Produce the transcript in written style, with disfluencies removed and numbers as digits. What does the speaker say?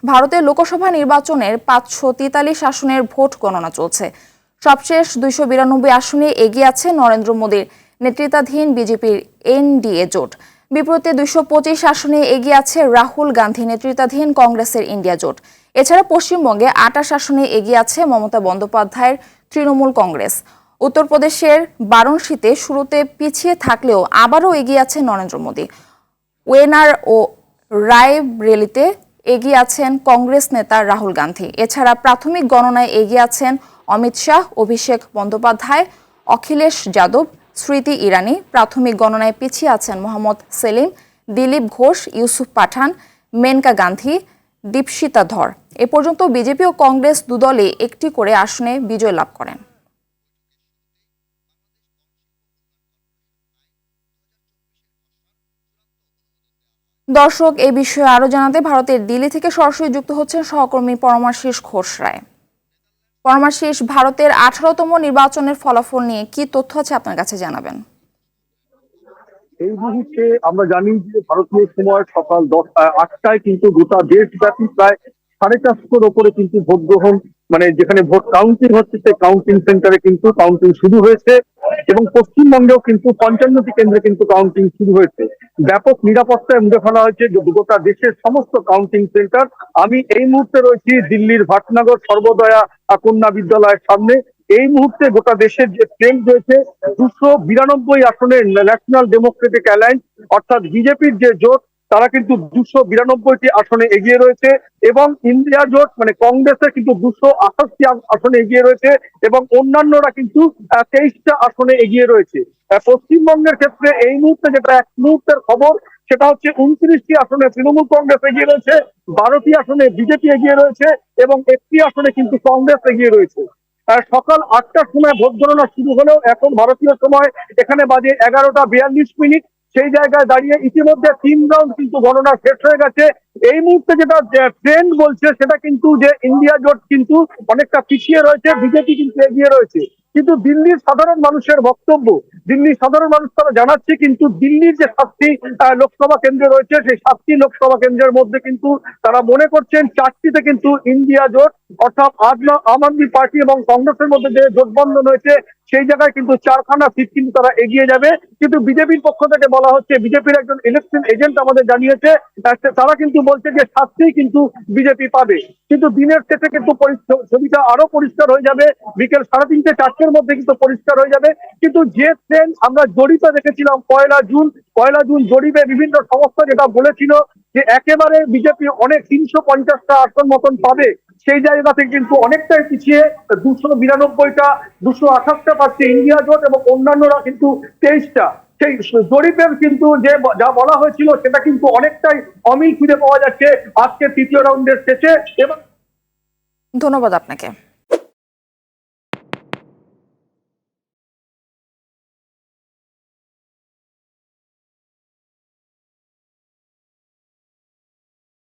ভারতের লোকসভা নির্বাচনের 543 আসনের ভোট গণনা চলছে। সবশেষ 292 আসনে এগিয়ে আছে নরেন্দ্র মোদীর নেতৃত্বাধীন বিজেপির এনডিএ জোট। বিপরীতে 225 আসনে এগিয়ে আছে রাহুল গান্ধী নেতৃত্বাধীন কংগ্রেসের ইন্ডিয়া জোট। এছাড়া পশ্চিমবঙ্গে 28 আসনে এগিয়ে আছে মমতা বন্দ্যোপাধ্যায়ের তৃণমূল কংগ্রেস। উত্তরপ্রদেশের বারাণসীতে শুরুতে পিছিয়ে থাকলেও আবারও এগিয়ে আছে নরেন্দ্র মোদী। ওয়েনার ও রায়বেরেলিতে এগিয়ে আছেন কংগ্রেস নেতা রাহুল গান্ধী। এছাড়া প্রাথমিক গণনায় এগিয়ে আছেন অমিত শাহ, অভিষেক বন্দ্যোপাধ্যায়, অখিলেশ যাদব, স্মৃতি ইরানি। প্রাথমিক গণনায় পিছিয়ে আছেন মোহাম্মদ সেলিম, দিলীপ ঘোষ, ইউসুফ পাঠান, মেনকা গান্ধী, দীপশিতা ধর। এ পর্যন্ত বিজেপি ও কংগ্রেস দুদলই একটি করে আসনে বিজয় লাভ করেন। দর্শক, এই বিষয়ে আরো জানাতে ভারতের দিল্লি থেকে সরাসরি যুক্ত হচ্ছেন সহকর্মী পরমাশিস ঘোষ রায়। পরমাশিস, ভারতের 18তম নির্বাচনের ফলাফল নিয়ে কি তথ্য আছে আপনার কাছে জানাবেন? এই মুহূর্তে আমরা জানি যে ভারতীয় সময় সকাল 8টায় কিন্তু গোটা দেশব্যাপী প্রায় 450-র ওপরে কিন্তু ভোট গ্রহণ যেখানে ভোট কাউন্টিং হচ্ছে সেই কাউন্টিং সেন্টারে কিন্তু কাউন্টিং শুরু হয়েছে এবং পশ্চিমবঙ্গেও কিন্তু 55টি কেন্দ্রে কিন্তু কাউন্টিং শুরু হয়েছে। ব্যাপক নিরাপত্তায় মুড়ে ফেলা হয়েছে গোটা দেশের সমস্ত কাউন্টিং সেন্টার। আমি এই মুহূর্তে রয়েছি দিল্লির ভাটনগর সর্বদয়া কন্যা বিদ্যালয়ের সামনে। এই মুহূর্তে গোটা দেশের যে ট্রেন্ড রয়েছে 292 আসনে ন্যাশনাল ডেমোক্রেটিক অ্যালায়েন্স অর্থাৎ বিজেপির যে জোট তারা কিন্তু 292টি আসনে এগিয়ে রয়েছে এবং ইন্ডিয়া জোট কংগ্রেসের কিন্তু 288টি আসনে এগিয়ে রয়েছে এবং অন্যান্যরা কিন্তু 23টা আসনে এগিয়ে রয়েছে। পশ্চিমবঙ্গের ক্ষেত্রে এই মুহূর্তে যেটা এক মুহূর্তের খবর সেটা হচ্ছে 29টি আসনে তৃণমূল কংগ্রেস এগিয়ে রয়েছে, 12টি আসনে বিজেপি এগিয়ে রয়েছে এবং একটি আসনে কিন্তু কংগ্রেস এগিয়ে রয়েছে। সকাল 8টার সময় ভোট গণনা শুরু হলেও এখন ভারতীয় সময় এখানে বাজে 11টা 42 মিনিট। সেই জায়গায় দাঁড়িয়ে ইতিমধ্যে 3 রাউন্ড কিন্তু গণনা শেষ হয়ে গেছে। এই মুহূর্তে যেটা ট্রেন্ড বলছে সেটা কিন্তু যে ইন্ডিয়া জোট কিন্তু অনেকটা পিছিয়ে রয়েছে, বিজেপি কিন্তু এগিয়ে রয়েছে। কিন্তু দিল্লির সাধারণ মানুষের বক্তব্য, দিল্লির সাধারণ মানুষ তারা জানাচ্ছে কিন্তু দিল্লির যে 7টি লোকসভা কেন্দ্র রয়েছে সেই 7টি লোকসভা কেন্দ্রের মধ্যে কিন্তু তারা মনে করছেন 4টিতে কিন্তু ইন্ডিয়া জোট অর্থাৎ আম আদমি পার্টি এবং কংগ্রেসের মধ্যে যে জোটবন্ধন হয়েছে সেই জায়গায় কিন্তু 4খানা সিট কিন্তু তারা এগিয়ে যাবে। কিন্তু বিজেপির পক্ষ থেকে বলা হচ্ছে, বিজেপির একজন ইলেকশন এজেন্ট আমাদের জানিয়েছে তারা কিন্তু বলছে যে 7টি কিন্তু বিজেপি পাবে। কিন্তু দিনের শেষে কিন্তু ছবিটা আরো পরিষ্কার হয়ে যাবে, বিকেল 3:30-4টের মধ্যে কিন্তু পরিষ্কার হয়ে যাবে। কিন্তু যে ট্রেন আমরা জরিপে দেখেছিলাম পয়লা জুন জরিপে বিভিন্ন সংস্থা যেটা বলেছিল যে একেবারে বিজেপি অনেক 350টা আসন মতন পাবে, সেই জায়গা থেকে কিন্তু অনেকটাই পিছিয়ে 292টা 228টা পাচ্ছে ইন্ডিয়া জোট এবং অন্যান্যরা কিন্তু 23টা। সেই জরিপের কিন্তু যে যা বলা হয়েছিল সেটা কিন্তু অনেকটাই অমিল খুঁজে পাওয়া যাচ্ছে আজকে তৃতীয় রাউন্ডের শেষে। এবং ধন্যবাদ আপনাকে।